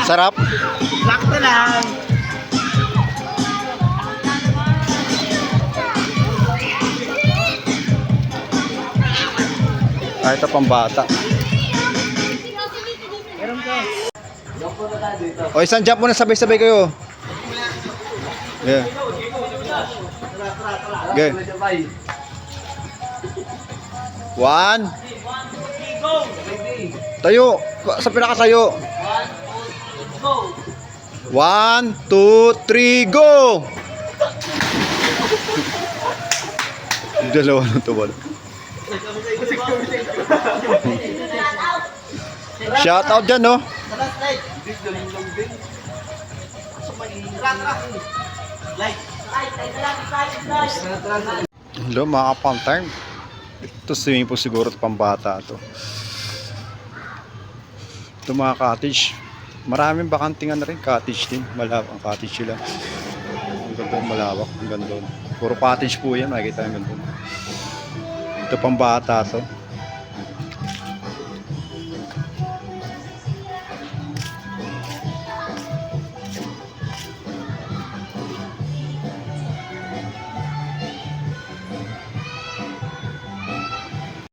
Sarap. Sakto lang. Ito pang bata. O isang jump muna sabay-sabay kayo. Yeah. Okay. 1. Tayo. Sa pinakatayo. 1, 2, 3, go! Dalawa ng tuwal. Shout out dyan, no? Hello, mga kapantay. Ito swimming pool siguro ito pambata to. Ito mga cottage. Maraming bakantingan na rin. Cottage din. Malawak ang cottage sila. Ang ganda, malawak. Ang ganda. Puro cottage po yan. Makikita yung ganda. Ito pambata to.